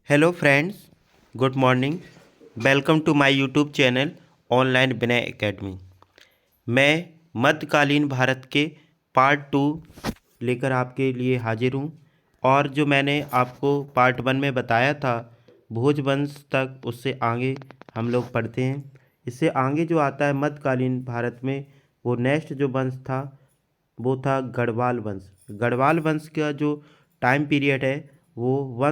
Hello friends, good morning. Welcome to my YouTube channel online Vinay academy. मैं मध्यकालीन भारत के part 2 लेकर आपके लिए हाजिर हूँ। और जो मैंने आपको पार्ट 1 में बताया था भोजवंश तक, उससे आगे हम लोग पढ़ते हैं। इससे आगे जो आता है मध्यकालीन भारत में, वो नेक्स्ट जो वंश था वो था गढ़वाल वंश। गढ़वाल वंश का जो टाइम पीरियड है वो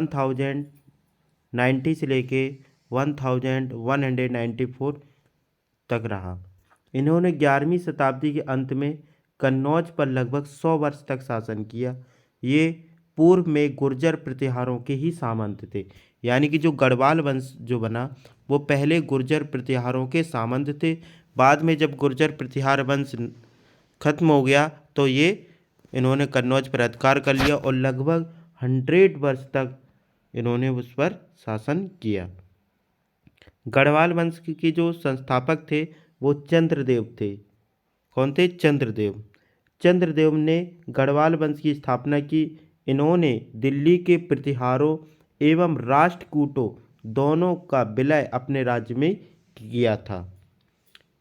1090 से लेके 1194 तक रहा। इन्होंने 11वीं शताब्दी के अंत में कन्नौज पर लगभग 100 वर्ष तक शासन किया। ये पूर्व में गुर्जर प्रतिहारों के ही सामंत थे। यानी कि जो गढ़वाल वंश जो बना वो पहले गुर्जर प्रतिहारों के सामंत थे। बाद में जब गुर्जर प्रतिहार वंश खत्म हो गया तो ये इन्होंने कन्नौज पर अधिकार कर लिया और लगभग 100 वर्ष तक इन्होंने उस पर शासन किया। गढ़वाल वंश के जो संस्थापक थे वो चंद्रदेव थे। कौन थे? चंद्रदेव। चंद्रदेव ने गढ़वाल वंश की स्थापना की। इन्होंने दिल्ली के प्रतिहारों एवं राष्ट्रकूटों दोनों का विलय अपने राज्य में किया था।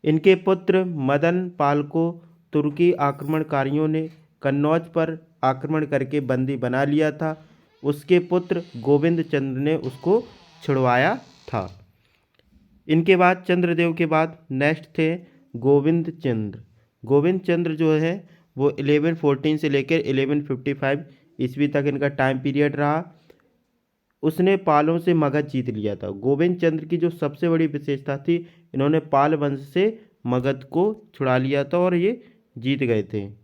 इनके पुत्र मदन पाल को तुर्की आक्रमणकारियों ने कन्नौज पर आक्रमण करके बंदी बना लिया था। उसके पुत्र गोविंद चंद्र ने उसको छुड़वाया था। इनके बाद चंद्रदेव के बाद नेक्स्ट थे गोविंद चंद्र। गोविंद चंद्र जो है वो 1114 से लेकर 1155 ईस्वी तक इनका टाइम पीरियड रहा। उसने पालों से मगध जीत लिया था। गोविंद चंद्र की जो सबसे बड़ी विशेषता थी, इन्होंने पाल वंश से मगध को छुड़ा लिया था और ये जीत गए थे।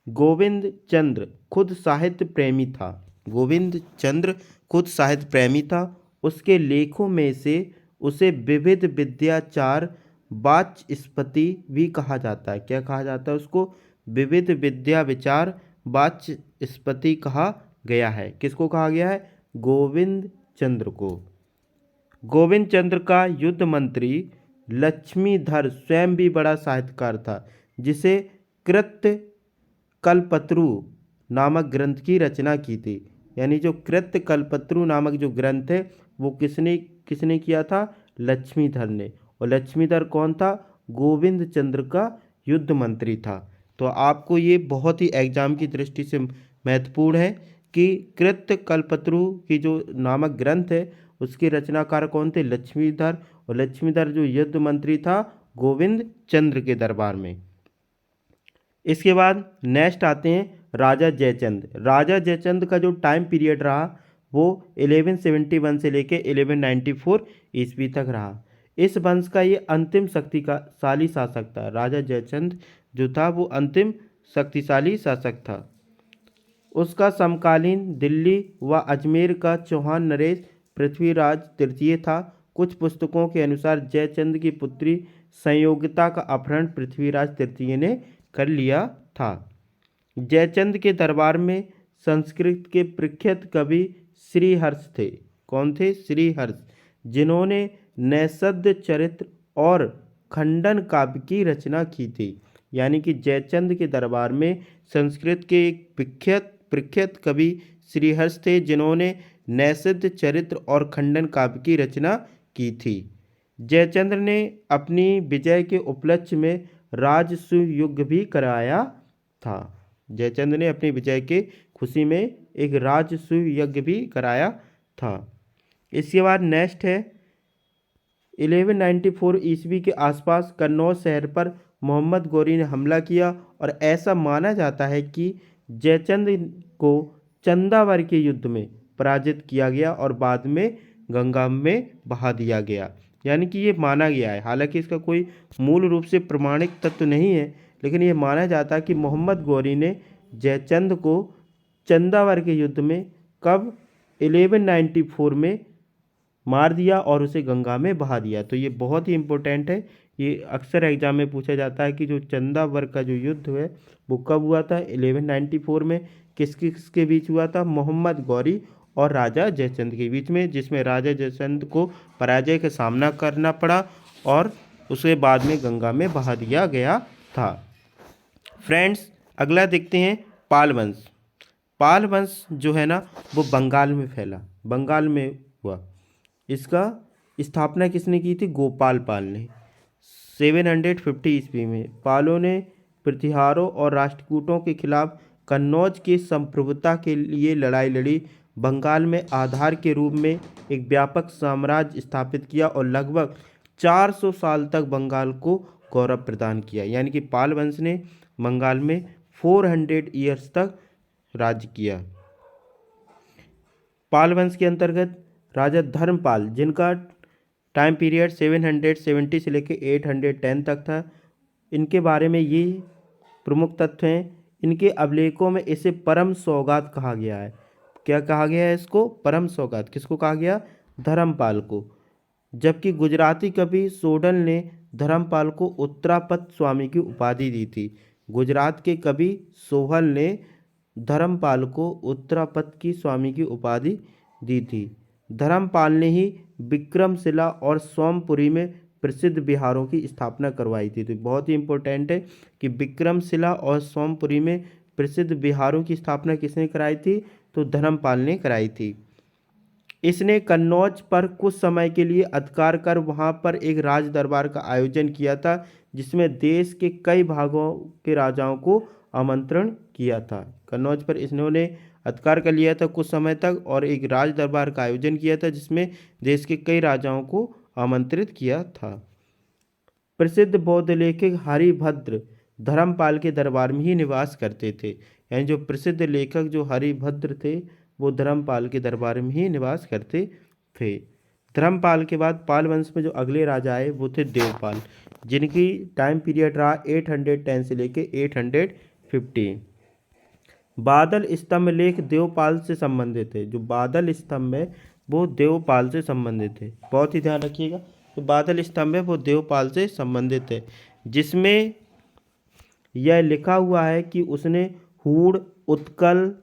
गोविंद चंद्र खुद साहित्य प्रेमी था। गोविंद चंद्र खुद साहित्य प्रेमी था। उसके लेखों में से उसे विविध विद्याचार वाचस्पति भी कहा जाता है। क्या कहा जाता है उसको? विविध विद्या विचार वाचस्पति कहा गया है। किसको कहा गया है? गोविंद चंद्र को। गोविंद चंद्र का युद्ध मंत्री लक्ष्मीधर स्वयं भी बड़ा साहित्यकार था, जिसे कृत्य कल्पत्रु नामक ग्रंथ की रचना की थी। यानी जो कृत्य कल्पत्रु नामक जो ग्रंथ है वो किसने किसने किया था? लक्ष्मीधर ने। और लक्ष्मीधर कौन था? गोविंद चंद्र का युद्ध मंत्री था। तो आपको ये बहुत ही एग्जाम की दृष्टि से महत्वपूर्ण है कि कृत्य कल्पत्रु की जो नामक ग्रंथ है उसके रचनाकार कौन थे? लक्ष्मीधर। और लक्ष्मीधर जो युद्ध मंत्री था गोविंद चंद्र के दरबार में। इसके बाद नेक्स्ट आते हैं राजा जयचंद। राजा जयचंद का जो टाइम पीरियड रहा वो 1171 से लेके 1194 ईस्वी तक रहा। इस वंश का ये अंतिम शक्तिशाली शासक था। राजा जयचंद जो था वो अंतिम शक्तिशाली शासक था। उसका समकालीन दिल्ली व अजमेर का चौहान नरेश पृथ्वीराज तृतीय था। कुछ पुस्तकों के अनुसार जयचंद की पुत्री संयोगिता का अपहरण पृथ्वीराज तृतीय ने कर लिया था। जयचंद के दरबार में संस्कृत के प्रख्यात कवि श्रीहर्ष थे। कौन थे? श्रीहर्ष, जिन्होंने नैषध चरित्र और खंडन काव्य की रचना की थी। यानी कि जयचंद के दरबार में संस्कृत के एक प्रख्यात कवि श्रीहर्ष थे, जिन्होंने नैषध चरित्र और खंडन काव्य की रचना की थी। जयचंद्र ने अपनी विजय के उपलक्ष्य में राजसूय युद्ध भी कराया था। जयचंद्र ने अपनी विजय के खुशी में एक राजसूय यज्ञ भी कराया था। इसके बाद नेक्स्ट है 1194 ईस्वी के आसपास कन्नौज शहर पर मोहम्मद गौरी ने हमला किया और ऐसा माना जाता है कि जयचंद को चंदावर के युद्ध में पराजित किया गया और बाद में गंगा में बहा दिया गया। यानी कि ये माना गया है, हालांकि इसका कोई मूल रूप से प्रमाणिक तत्व नहीं है, लेकिन ये माना जाता है कि मोहम्मद गौरी ने जयचंद को चंदावर के युद्ध में कब 1194 में मार दिया और उसे गंगा में बहा दिया। तो ये बहुत ही इम्पोर्टेंट है। ये अक्सर एग्जाम में पूछा जाता है कि जो चंदावर का जो युद्ध है वो कब हुआ था? 1194 में। किसके बीच हुआ था? मोहम्मद गौरी और राजा जयचंद के बीच में, जिसमें राजा जयचंद को पराजय का सामना करना पड़ा और उसे बाद में गंगा में बहा दिया गया था। फ्रेंड्स, अगला देखते हैं पाल वंश। पाल वंश जो है ना वो बंगाल में फैला, बंगाल में हुआ। इसका स्थापना किसने की थी? गोपाल पाल ने 750 ईस्वी में। पालों ने प्रतिहारों और राष्ट्रकूटों के खिलाफ कन्नौज की संप्रभुता के लिए लड़ाई लड़ी, बंगाल में आधार के रूप में एक व्यापक साम्राज्य स्थापित किया और लगभग 400 साल तक बंगाल को गौरव प्रदान किया। यानी कि पाल वंश ने बंगाल में 400 ईयर्स तक राज्य किया। पाल वंश के अंतर्गत राजा धर्मपाल, जिनका टाइम पीरियड 770 से लेकर 810 तक था, इनके बारे में ये प्रमुख तथ्य हैं। इनके अभिलेखों में इसे परम सौगात कहा गया है। क्या कहा गया है इसको? परम सौगात। किसको कहा गया? धर्मपाल को। जबकि गुजराती कवि सोडल ने धर्मपाल को उत्तरापत स्वामी की उपाधि दी थी। गुजरात के कवि सोहल ने धर्मपाल को उत्तरापत की स्वामी की उपाधि दी थी। धर्मपाल ने ही विक्रमशिला और सोमपुरी में प्रसिद्ध विहारों की स्थापना करवाई थी। तो बहुत ही इम्पोर्टेंट है कि विक्रमशिला और सोमपुरी में प्रसिद्ध विहारों की स्थापना किसने कराई थी? तो धर्मपाल ने कराई थी। इसने कन्नौज पर कुछ समय के लिए अधिकार कर वहां पर एक राज दरबार का आयोजन किया था, जिसमें देश के कई भागों के राजाओं को आमंत्रण किया था। कन्नौज पर इन्होंने अधिकार कर लिया था कुछ समय तक और एक राज दरबार का आयोजन किया था, जिसमें देश के कई राजाओं को आमंत्रित किया था। प्रसिद्ध बौद्ध लेखक हरिभद्र धर्मपाल के दरबार में ही निवास करते थे। यानी जो प्रसिद्ध लेखक जो हरिभद्र थे वो धर्मपाल के दरबार में ही निवास करते थे। धर्मपाल के बाद पाल वंश में जो अगले राजा आए वो थे देवपाल, जिनकी टाइम पीरियड रहा 810 से लेके 850। बादल स्तंभ लेख देवपाल से संबंधित है। जो बादल स्तंभ है वो देवपाल से संबंधित है, बहुत ही ध्यान रखिएगा। तो बादल स्तंभ है वो देवपाल से संबंधित है, जिसमें यह लिखा हुआ है कि उसने हूण, उत्कल,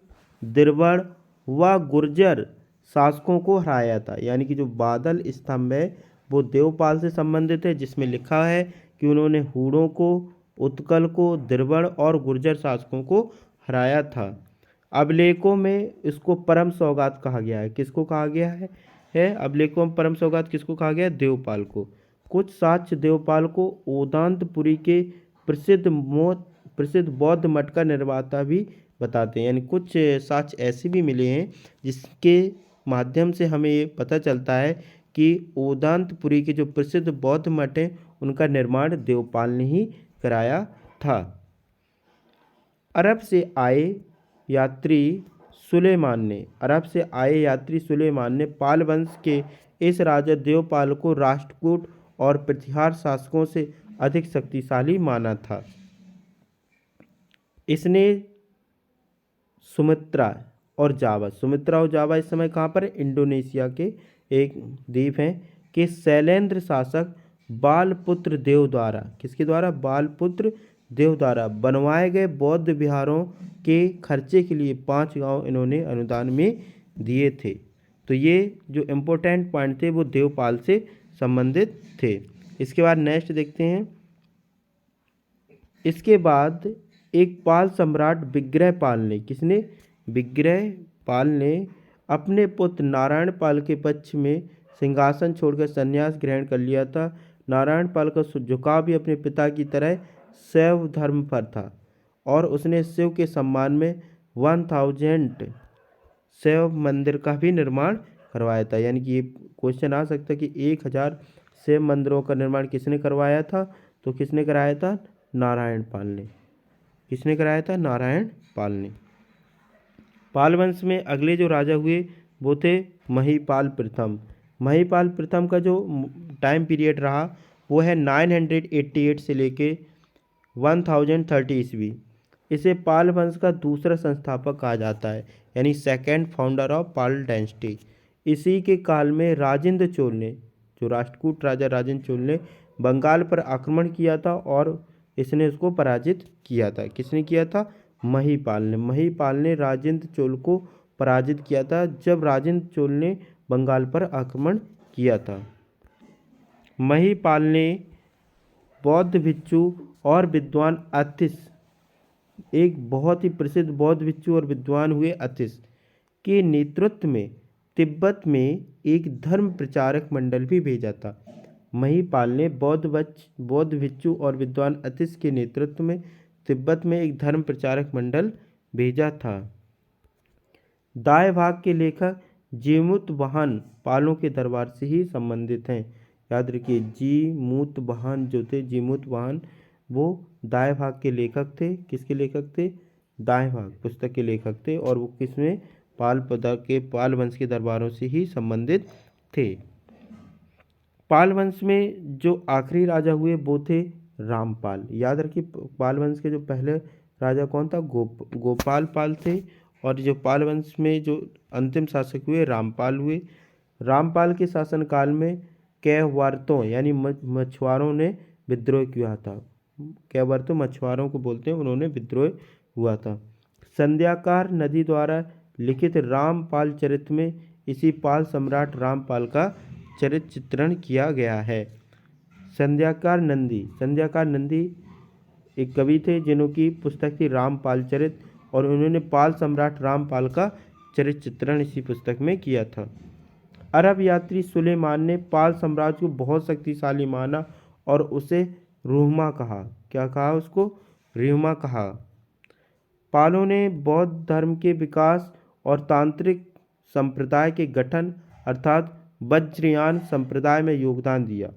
दिरवड़ व गुर्जर शासकों को हराया था। यानी कि जो बादल स्तंभ है वो देवपाल से संबंधित है, जिसमें लिखा है कि उन्होंने हूणों को, उत्कल को, दिरवड़ और गुर्जर शासकों को हराया था। अभिलेखों में इसको परम सौगात कहा गया है। किसको कहा गया है अभिलेखों में परम सौगात किसको कहा गया है? देवपाल को। कुछ साक्ष्य देवपाल को ओदांतपुरी के प्रसिद्ध बौद्ध मठ का निर्माता भी बताते हैं। यानी कुछ साक्ष्य ऐसे भी मिले हैं जिसके माध्यम से हमें ये पता चलता है कि ओदांतपुरी के जो प्रसिद्ध बौद्ध मठ हैं उनका निर्माण देवपाल ने ही कराया था। अरब से आए यात्री सुलेमान ने पाल वंश के इस राजा देवपाल को राष्ट्रकूट और प्रतिहार शासकों से अधिक शक्तिशाली माना था। इसने सुमित्रा और जावा इस समय कहाँ पर? इंडोनेशिया के एक द्वीप हैं कि शैलेंद्र शासक बालपुत्र देव द्वारा, किसके द्वारा? बालपुत्र देव द्वारा बनवाए गए बौद्ध विहारों के खर्चे के लिए 5 गांव इन्होंने अनुदान में दिए थे। तो ये जो इम्पोर्टेंट पॉइंट थे वो देवपाल से संबंधित थे। इसके बाद नेक्स्ट देखते हैं। इसके बाद एक पाल सम्राट विग्रहपाल ने, किसने? विग्रहपाल ने अपने पुत्र नारायण पाल के पक्ष में सिंहासन छोड़कर संन्यास ग्रहण कर लिया था। नारायण पाल का झुकाव भी अपने पिता की तरह शैव धर्म पर था और उसने शिव के सम्मान में 1000 शैव मंदिर का भी निर्माण करवाया था। यानी कि ये क्वेश्चन आ सकता है कि 1000 शैव मंदिरों का निर्माण किसने करवाया था? तो किसने कराया था? नारायण पाल ने। किसने कराया था? नारायण पाल ने। पाल वंश में अगले जो राजा हुए वो थे महीपाल प्रथम। महीपाल प्रथम का जो टाइम पीरियड रहा वो है 988 से लेके 1030 ईस्वी। इसे पाल वंश का दूसरा संस्थापक कहा जाता है, यानी second founder of Pal dynasty. इसी के काल में राजेंद्र चोल ने, जो राष्ट्रकूट राजा राजेंद्र चोल ने बंगाल पर आक्रमण किया था और इसने उसको पराजित किया था। किसने किया था? महीपाल ने। महीपाल ने राजेंद्र चोल को पराजित किया था जब राजेंद्र चोल ने बंगाल पर आक्रमण किया था। महीपाल ने बौद्ध भिक्षु और विद्वान अथिस एक बहुत ही प्रसिद्ध बौद्ध भिक्षु और विद्वान हुए अतिश के नेतृत्व में तिब्बत में एक धर्म प्रचारक मंडल भी भेजा था। महिपाल ने बौद्ध भिक्षु और विद्वान अतिश के नेतृत्व में तिब्बत में एक धर्म प्रचारक मंडल भेजा था। दाएं भाग के लेखक जीमूतवाहन पालों के दरबार से ही संबंधित हैं। याद रखिए, जीमूतवाहन जो थे, जीमूतवाहन वो दाएं भाग के लेखक थे। किसके लेखक थे? दाएं भाग पुस्तक के लेखक थे, और वो किसमें? पाल वंश के दरबारों से ही संबंधित थे। पाल वंश में जो आखिरी राजा हुए वो थे रामपाल। याद रखिए, पाल वंश के जो पहले राजा कौन था? गोपाल पाल थे। और जो पाल वंश में जो अंतिम शासक हुए रामपाल हुए। रामपाल के शासनकाल में कैवर्तों यानी मछुआरों ने विद्रोह किया था। कैवर्तों मछुआरों को बोलते हैं, उन्होंने विद्रोह हुआ था। संध्याकार नदी द्वारा लिखित रामपाल चरित्र में इसी पाल सम्राट रामपाल का चरित्र चित्रण किया गया है। संध्याकार नंदी एक कवि थे जिन्होंने पुस्तक थी रामपाल चरित्र, और उन्होंने पाल सम्राट रामपाल का चरित्र चित्रण इसी पुस्तक में किया था। अरब यात्री सुलेमान ने पाल साम्राज्य को बहुत शक्तिशाली माना और उसे रूहमा कहा। क्या कहा उसको? रूहमा कहा। पालों ने बौद्ध धर्म के विकास और तांत्रिक संप्रदाय के गठन अर्थात वज्रयान संप्रदाय में योगदान दिया।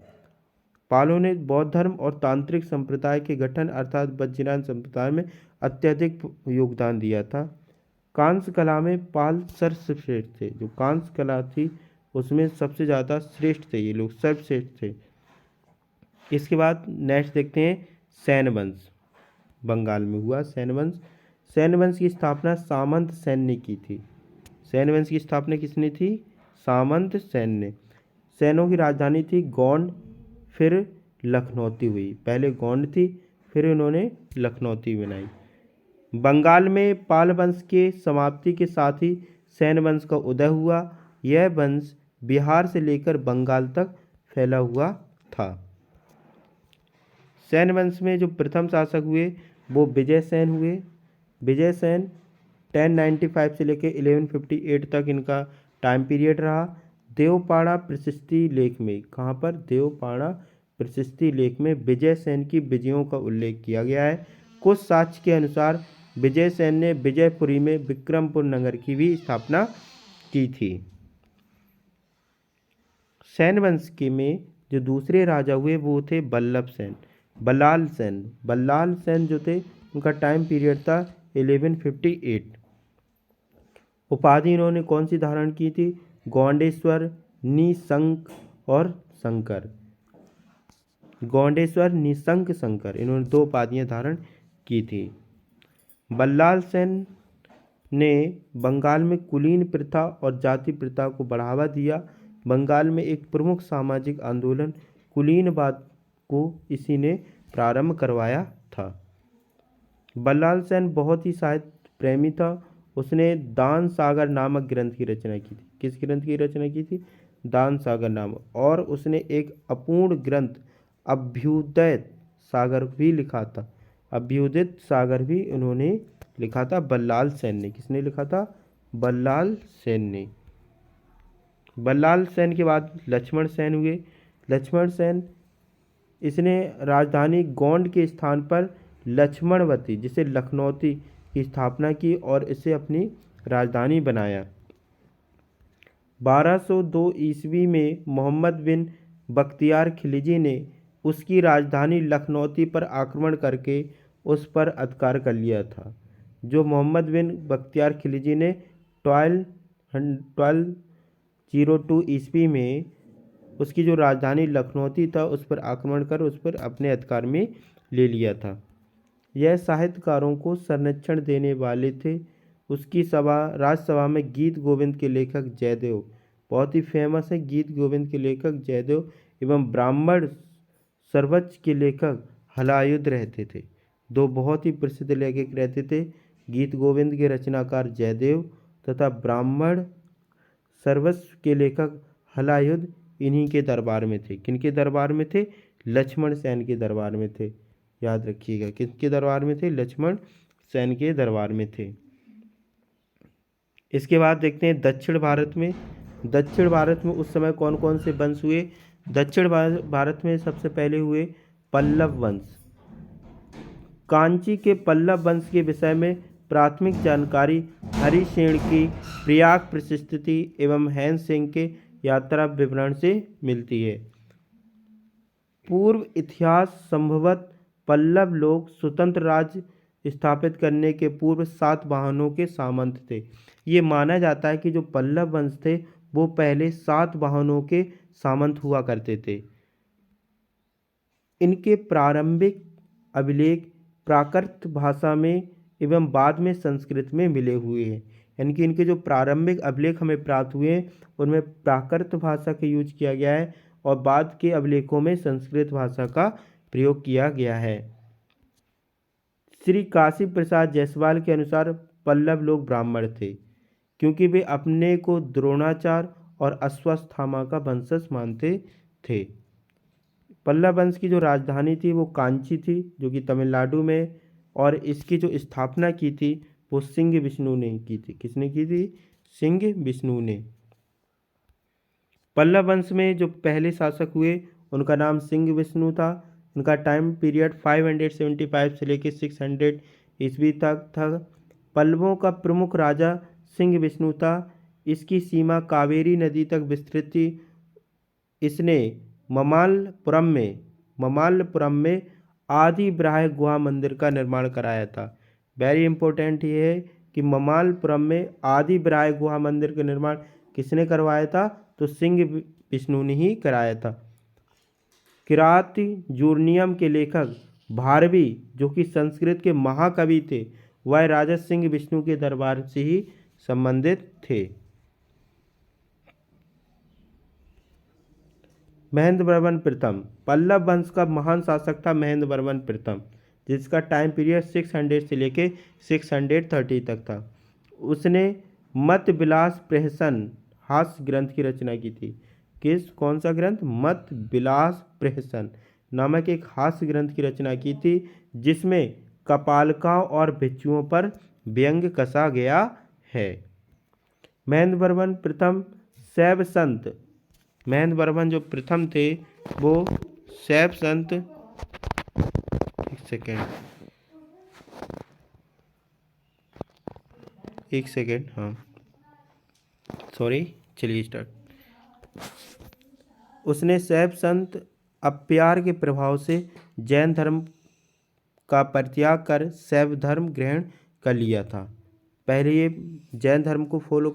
पालों ने बौद्ध धर्म और तांत्रिक संप्रदाय के गठन अर्थात वज्रयान संप्रदाय में अत्यधिक योगदान दिया था। कांस्य कला में पाल सर्वश्रेष्ठ थे। जो कांस्य कला थी उसमें सबसे ज़्यादा श्रेष्ठ थे, ये लोग सर्वश्रेष्ठ थे। इसके बाद नेक्स्ट देखते हैं सैन वंश। बंगाल में हुआ सैन वंश। सैन वंश की स्थापना सामंत सैन ने की थी। सैन वंश की स्थापना किसने थी? सामंत सैन ने। सैनों की राजधानी थी गौंड, फिर लखनौती हुई। पहले गौंड थी, फिर उन्होंने लखनौती बनाई। बंगाल में पाल वंश के समाप्ति के साथ ही सैन वंश का उदय हुआ। यह वंश बिहार से लेकर बंगाल तक फैला हुआ था। सैन वंश में जो प्रथम शासक हुए वो विजय सैन हुए। विजय सैन 1095 से लेकर 1158 तक इनका टाइम पीरियड रहा। देवपाड़ा प्रशस्ति लेख में, कहाँ पर? देवपाड़ा प्रशस्ति लेख में विजय सैन की विजयों का उल्लेख किया गया है। कुछ साक्ष्य के अनुसार विजय सैन ने विजयपुरी में विक्रमपुर नगर की भी स्थापना की थी। सैन वंश के में जो दूसरे राजा हुए वो थे बल्लभ सेन, बल्लाल सेन। बल्लाल सेन जो थे उनका टाइम पीरियड था 1158। उपाधि इन्होंने कौन सी धारण की थी? गौंडेश्वर, निशंक और शंकर। गौंडेश्वर, निशंक, शंकर, इन्होंने दो उपाधियां धारण की थी। बल्लाल सेन ने बंगाल में कुलीन प्रथा और जाति प्रथा को बढ़ावा दिया। बंगाल में एक प्रमुख सामाजिक आंदोलन कुलीनवाद को इसी ने प्रारंभ करवाया था। बल्लाल सेन बहुत ही साहित्य प्रेमी था। उसने दान सागर नामक ग्रंथ की रचना की थी। किस ग्रंथ की रचना की थी? दान सागर नामक। और उसने एक अपूर्ण ग्रंथ अभ्युदय सागर भी लिखा था। अभ्युदित सागर भी उन्होंने लिखा था बल्लाल सेन ने। किसने लिखा था? बल्लाल सेन ने। बल्लाल सेन के बाद लक्ष्मण सेन हुए। लक्ष्मण सेन इसने राजधानी गोंड के स्थान पर लक्ष्मणवती जिसे लखनौती की स्थापना की और इसे अपनी राजधानी बनाया। 1202 ईस्वी में मोहम्मद बिन बख्तियार खिलजी ने उसकी राजधानी लखनौती पर आक्रमण करके उस पर अधिकार कर लिया था। जो मोहम्मद बिन बख्तियार खिलजी ने 1202 ईस्वी में उसकी जो राजधानी लखनौती था उस पर आक्रमण कर उस पर अपने अधिकार में ले लिया था। यह साहित्यकारों को संरक्षण देने वाले थे। उसकी राजसभा में गीत गोविंद के लेखक जयदेव, बहुत ही फेमस है गीत गोविंद के लेखक जयदेव, एवं ब्राह्मण सर्वोच्च के लेखक हलायुध रहते थे। दो बहुत ही प्रसिद्ध लेखक रहते थे, गीत गोविंद के रचनाकार जयदेव तथा ब्राह्मण सर्वस्व के लेखक हलायुध इन्हीं के दरबार में थे। किनके दरबार में थे? लक्ष्मण सेन के दरबार में थे। याद रखिएगा, किसके दरबार में थे? लक्ष्मण सेन के दरबार में थे। इसके बाद देखते हैं दक्षिण भारत में। दक्षिण भारत में उस समय कौन कौन से वंश हुए। दक्षिण भारत में सबसे पहले हुए पल्लव वंश। कांची के पल्लव वंश के विषय में प्राथमिक जानकारी हरिसेन की प्रयाग प्रशस्ति एवं हैन सिंह के यात्रा विवरण से मिलती है। पूर्व इतिहास संभवत पल्लव लोग स्वतंत्र राज्य स्थापित करने के पूर्व सातवाहनों के सामंत थे। ये माना जाता है कि जो पल्लव वंश थे वो पहले सातवाहनों के सामंत हुआ करते थे। इनके प्रारंभिक अभिलेख प्राकृत भाषा में एवं बाद में संस्कृत में मिले हुए हैं। यानी कि इनके जो प्रारंभिक अभिलेख हमें प्राप्त हुए हैं उनमें प्राकृत भाषा का यूज किया गया है और बाद के अभिलेखों में संस्कृत भाषा का प्रयोग किया गया है। श्री काशी प्रसाद जायसवाल के अनुसार पल्लव लोग ब्राह्मण थे क्योंकि वे अपने को द्रोणाचार्य और अश्वत्थामा का वंशज मानते थे। पल्लव वंश की जो राजधानी थी वो कांची थी जो कि तमिलनाडु में, और इसकी जो स्थापना की थी वो सिंह विष्णु ने की थी। किसने की थी? सिंह विष्णु ने। पल्लव वंश में जो पहले शासक हुए उनका नाम सिंह विष्णु था। उनका टाइम पीरियड 575 से लेकर 600 ईस्वी तक था। पल्लवों का प्रमुख राजा सिंह विष्णु था। इसकी सीमा कावेरी नदी तक विस्तृत थी। इसने ममाल्लपुरम में आदि ब्राह्य गुहा मंदिर का निर्माण कराया था। वेरी इंपॉर्टेंट ये है कि ममाल्लपुरम में आदि ब्राह्य गुहा मंदिर का निर्माण किसने करवाया था? तो सिंह विष्णु ने ही कराया था। किराती जूर्नियम के लेखक भारवी जो कि संस्कृत के महाकवि थे वह राजा सिंह विष्णु के दरबार से ही संबंधित थे। महेंद्र वर्मन प्रथम। पल्लव वंश का महान शासक था महेंद्र वर्मन प्रथम, जिसका टाइम पीरियड 600 से लेके 630 तक था। उसने मत विलास प्रहसन हास्य ग्रंथ की रचना की थी। कौन सा ग्रंथ? मत विलास प्रहसन नामक एक हास्य ग्रंथ की रचना की थी जिसमें कपालकाओं और भिक्षुओं पर व्यंग्य कसा गया है। महेंद्र वर्मन प्रथम शैव संत। महेंद्र वर्मन जो प्रथम थे वो शैव संत। एक सेकेंड हाँ सॉरी, चलिए स्टार्ट। उसने शैव संत अप्यार के प्रभाव से जैन धर्म का परित्याग कर शैव धर्म ग्रहण कर लिया था। पहले ये जैन धर्म को फॉलो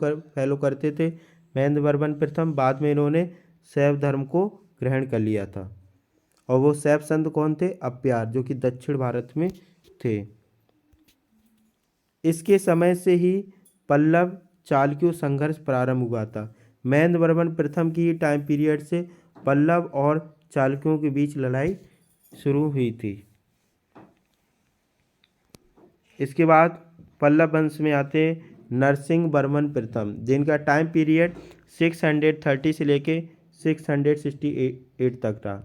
करते थे महेंद्र वर्मन प्रथम, बाद में इन्होंने शैव धर्म को ग्रहण कर लिया था। और वो शैव संत कौन थे? अप्यार, जो कि दक्षिण भारत में थे। इसके समय से ही पल्लव चालुक्य संघर्ष प्रारंभ हुआ था। महेंद्र वर्मन प्रथम की टाइम पीरियड से पल्लव और चालुक्यों के बीच लड़ाई शुरू हुई थी। इसके बाद पल्लव वंश में आते नरसिंह वर्मन प्रथम, जिनका टाइम पीरियड 630 से लेके 668 तक था।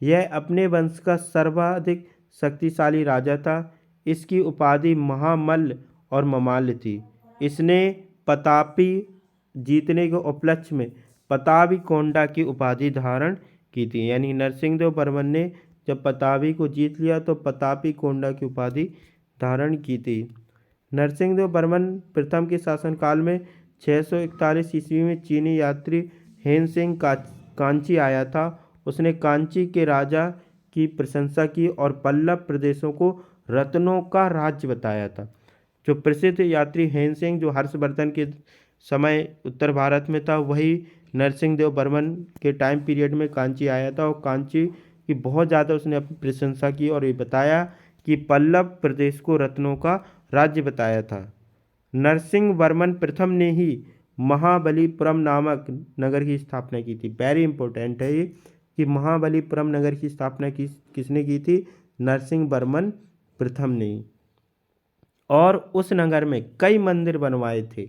यह अपने वंश का सर्वाधिक शक्तिशाली राजा था। इसकी उपाधि महामल्ल और ममाल्य थी। इसने पतापी जीतने के उपलक्ष्य में पताबी कोंडा की उपाधि धारण की थी। यानी नरसिंह वर्मन ने जब पताबी को जीत लिया तो पतापी कोंडा की उपाधि धारण की थी। नरसिंह वर्मन प्रथम के शासनकाल में 641 ईस्वी में चीनी यात्री हेन सिंह कांची आया था। उसने कांची के राजा की प्रशंसा की और पल्लव प्रदेशों को रत्नों का राज्य बताया था। जो प्रसिद्ध यात्री हेन सिंह जो हर्षवर्धन के समय उत्तर भारत में था, वही नरसिंह वर्मन के टाइम पीरियड में कांची आया था और कांची की बहुत ज़्यादा उसने अपनी प्रशंसा की और ये बताया कि पल्लव प्रदेश को रत्नों का राज्य बताया था। नरसिंह वर्मन प्रथम ने ही महाबलीपुरम नामक नगर की स्थापना की थी। वेरी इंपॉर्टेंट है ये कि महाबलीपुरम नगर की स्थापना किसने की थी? नरसिंह वर्मन प्रथम ने। और उस नगर में कई मंदिर बनवाए थे।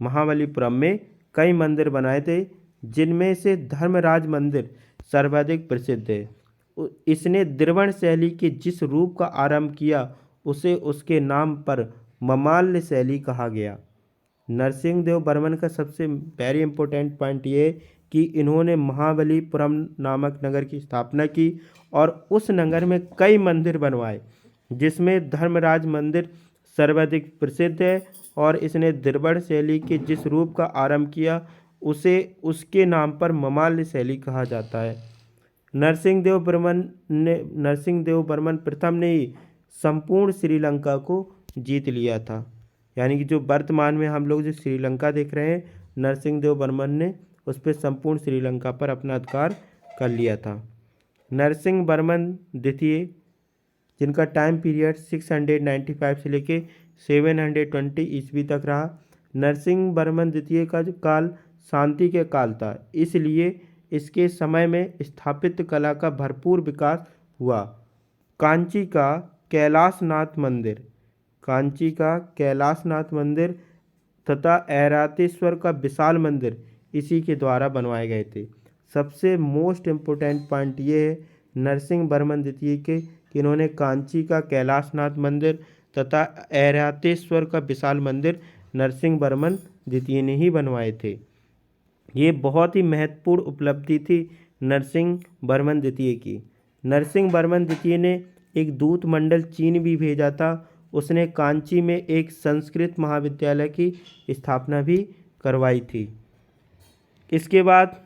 महाबलीपुरम में कई मंदिर बनाए थे जिनमें से धर्मराज मंदिर सर्वाधिक प्रसिद्ध है। इसने द्रविड़ शैली के जिस रूप का आरंभ किया उसे उसके नाम पर ममाल्य शैली कहा गया। नरसिंह देव बर्मन का सबसे वेरी इंपॉर्टेंट पॉइंट ये है कि इन्होंने महाबलीपुरम नामक नगर की स्थापना की और उस नगर में कई मंदिर बनवाए, जिसमें धर्मराज मंदिर सर्वाधिक प्रसिद्ध है। और इसने द्रविड़ शैली के जिस रूप का आरंभ किया उसे उसके नाम पर ममाल्य शैली कहा जाता है। नरसिंह देव बर्मन प्रथम ने ही संपूर्ण श्रीलंका को जीत लिया था। यानी कि जो वर्तमान में हम लोग जो श्रीलंका देख रहे हैं, नरसिंह देव बर्मन ने उस पर संपूर्ण श्रीलंका पर अपना अधिकार कर लिया था। नरसिंह बर्मन द्वितीय, जिनका टाइम पीरियड 695 से लेके 720 ईस्वी तक रहा। नरसिंह बर्मन द्वितीय का जो काल शांति के काल था, इसलिए इसके समय में स्थापित कला का भरपूर विकास हुआ। कांची का कैलाशनाथ मंदिर तथा ऐरातेश्वर का विशाल मंदिर इसी के द्वारा बनवाए गए थे। सबसे मोस्ट इम्पोर्टेंट पॉइंट ये है नरसिंह बर्मन द्वितीय के कि इन्होंने कांची का कैलाशनाथ मंदिर तथा ऐरातेश्वर का विशाल मंदिर नरसिंह बर्मन द्वितीय ने ही बनवाए थे। ये बहुत ही महत्वपूर्ण उपलब्धि थी नरसिंह बर्मन द्वितीय की। नरसिंह बर्मन द्वितीय ने एक दूत मंडल चीन भी भेजा था। उसने कांची में एक संस्कृत महाविद्यालय की स्थापना भी करवाई थी। इसके बाद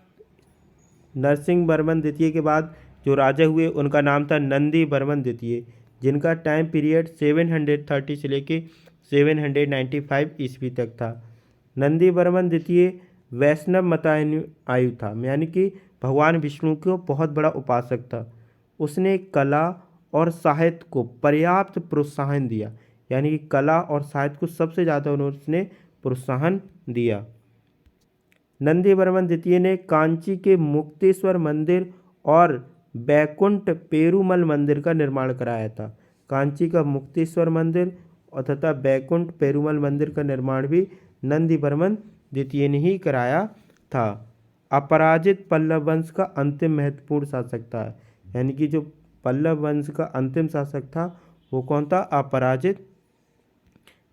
नरसिंह बर्मन द्वितीय के बाद जो राजा हुए उनका नाम था नंदी बर्मन द्वितीय, जिनका टाइम पीरियड 730 से लेके 795 ईस्वी तक था। नंदी बर्मन द्वितीय वैष्णव मतानुयायी था, यानी कि भगवान विष्णु को बहुत बड़ा उपासक था। उसने कला और साहित्य को पर्याप्त प्रोत्साहन दिया, यानी कि कला और साहित्य को सबसे ज़्यादा उसने प्रोत्साहन दिया। नंदी बर्मन द्वितीय ने कांची के मुक्तेश्वर मंदिर और बैकुंठ पेरुमल मंदिर का निर्माण कराया था। कांची का मुक्तेश्वर मंदिर और तथा बैकुंठ पेरुमल मंदिर का निर्माण भी नंदी बर्मन द्वितीय ने ही कराया था। अपराजित पल्लव वंश का अंतिम महत्वपूर्ण शासक था, यानी कि जो पल्लव वंश का अंतिम शासक था वो कौन था? अपराजित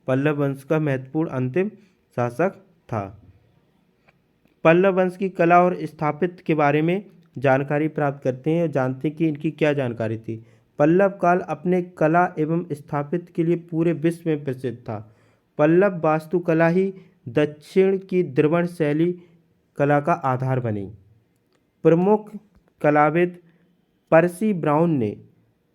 पल्लव वंश का महत्वपूर्ण अंतिम शासक था। पल्लव वंश की कला और स्थापित के बारे में जानकारी प्राप्त करते हैं और जानते हैं कि इनकी क्या जानकारी थी। पल्लव काल अपने कला एवं स्थापित के लिए पूरे विश्व में प्रसिद्ध था। पल्लव वास्तुकला ही दक्षिण की द्रविड़ शैली कला का आधार बनी। प्रमुख कलाविद पर्सी ब्राउन ने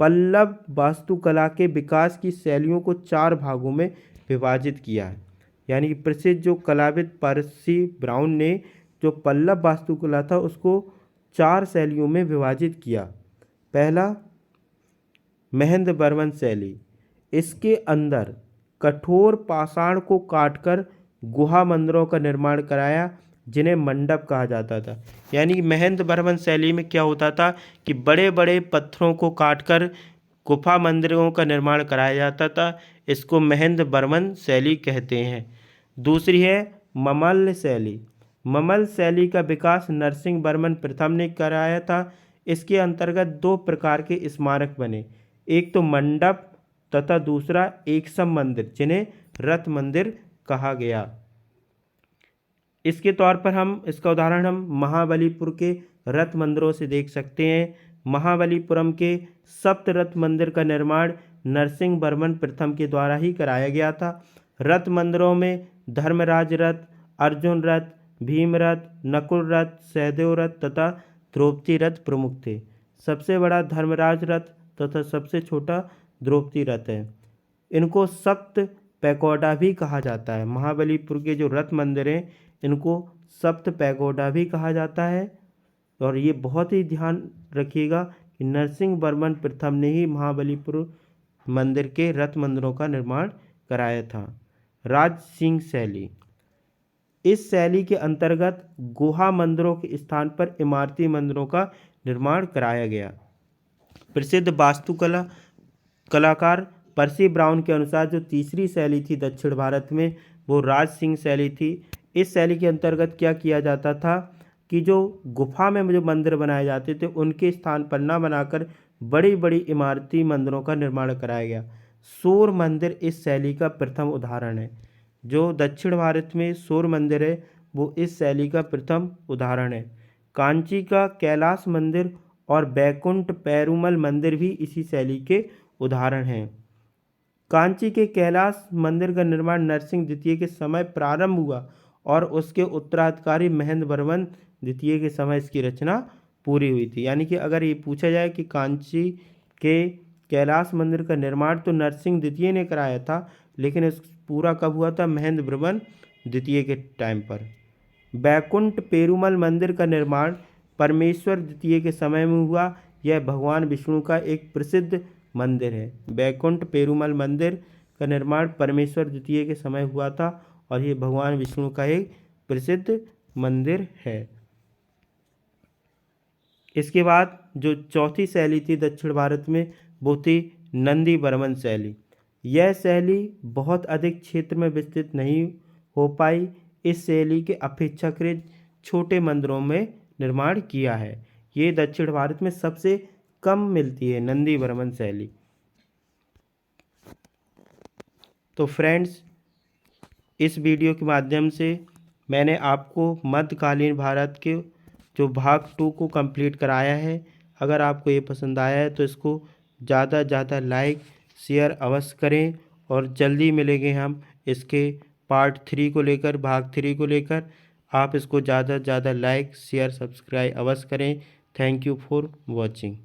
पल्लव वास्तुकला के विकास की शैलियों को 4 भागों में विभाजित किया है। यानी कि प्रसिद्ध जो कलाविद पर्सी ब्राउन ने जो पल्लव वास्तुकला था उसको 4 शैलियों में विभाजित किया। पहला, महेंद्र बर्मन शैली। इसके अंदर कठोर पाषाण को काटकर गुहा मंदिरों का निर्माण कराया, जिन्हें मंडप कहा जाता था। यानी कि महेंद्र बर्मन शैली में क्या होता था कि बड़े बड़े पत्थरों को काटकर गुफा मंदिरों का निर्माण कराया जाता था। इसको महेंद्र बर्मन शैली कहते हैं। दूसरी है ममल्य शैली। ममल शैली का विकास नरसिंह बर्मन प्रथम ने कराया था। इसके अंतर्गत 2 प्रकार के स्मारक बने, एक तो मंडप तथा दूसरा एकसम मंदिर, जिन्हें रथ मंदिर कहा गया। इसके तौर पर इसका उदाहरण हम महाबलीपुर के रथ मंदिरों से देख सकते हैं। महाबलीपुरम के सप्त रथ मंदिर का निर्माण नरसिंह बर्मन प्रथम के द्वारा ही कराया गया था। रथ मंदिरों में धर्मराज रथ, अर्जुन रथ, भीम रथ, नकुल रथ, सहदेव रथ तथा द्रौपदी रथ प्रमुख थे। सबसे बड़ा धर्मराज रथ तथा सबसे छोटा द्रौपदी रथ है। इनको सप्त पैगोडा भी कहा जाता है। महाबलीपुर के जो रथ मंदिर हैं इनको सप्त पैगोडा भी कहा जाता है। और ये बहुत ही ध्यान रखिएगा कि नरसिंह बर्मन प्रथम ने ही महाबलीपुर मंदिर के रथ मंदिरों का निर्माण कराया था। राज सिंह शैली। इस शैली के अंतर्गत गुहा मंदिरों के स्थान पर इमारती मंदिरों का निर्माण कराया गया। प्रसिद्ध वास्तुकला कलाकार पर्सी ब्राउन के अनुसार जो तीसरी शैली थी दक्षिण भारत में वो राज सिंह शैली थी। इस शैली के अंतर्गत क्या किया जाता था कि जो गुफा में जो मंदिर बनाए जाते थे उनके स्थान पर न बनाकर बड़ी बड़ी इमारती मंदिरों का निर्माण कराया गया। सौर मंदिर इस शैली का प्रथम उदाहरण है। जो दक्षिण भारत में सौर मंदिर है वो इस शैली का प्रथम उदाहरण है। कांची का कैलाश मंदिर और बैकुंठ पेरुमल मंदिर भी इसी शैली के उदाहरण हैं। कांची के कैलाश मंदिर का निर्माण नरसिंह द्वितीय के समय प्रारंभ हुआ और उसके उत्तराधिकारी महेंद्र वर्मन द्वितीय के समय इसकी रचना पूरी हुई थी। यानी कि अगर ये पूछा जाए कि कांची के कैलाश मंदिर का निर्माण तो नरसिंह द्वितीय ने कराया था, लेकिन इस पूरा कब हुआ था? महेंद्र वर्मन द्वितीय के टाइम पर। बैकुंठ पेरुमल मंदिर का निर्माण परमेश्वर द्वितीय के समय में हुआ। यह भगवान विष्णु का एक प्रसिद्ध मंदिर है। बैकुंठ पेरुमल मंदिर का निर्माण परमेश्वर द्वितीय के समय हुआ था और ये भगवान विष्णु का एक प्रसिद्ध मंदिर है। इसके बाद जो चौथी शैली थी दक्षिण भारत में वो थी नंदी बर्मन शैली। यह शैली बहुत अधिक क्षेत्र में विस्तृत नहीं हो पाई। इस शैली के अपेक्षाकृत छोटे मंदिरों में निर्माण किया है। ये दक्षिण भारत में सबसे कम मिलती है नंदी बर्मन शैली। तो फ्रेंड्स, इस वीडियो के माध्यम से मैंने आपको मध्यकालीन भारत के जो भाग 2 को कंप्लीट कराया है। अगर आपको ये पसंद आया है तो इसको ज़्यादा ज़्यादा लाइक शेयर अवश्य करें और जल्दी मिलेंगे हम इसके पार्ट 3 को लेकर, भाग 3 को लेकर। आप इसको ज़्यादा से ज़्यादा लाइक शेयर सब्सक्राइब अवश्य करें। Thank you for watching.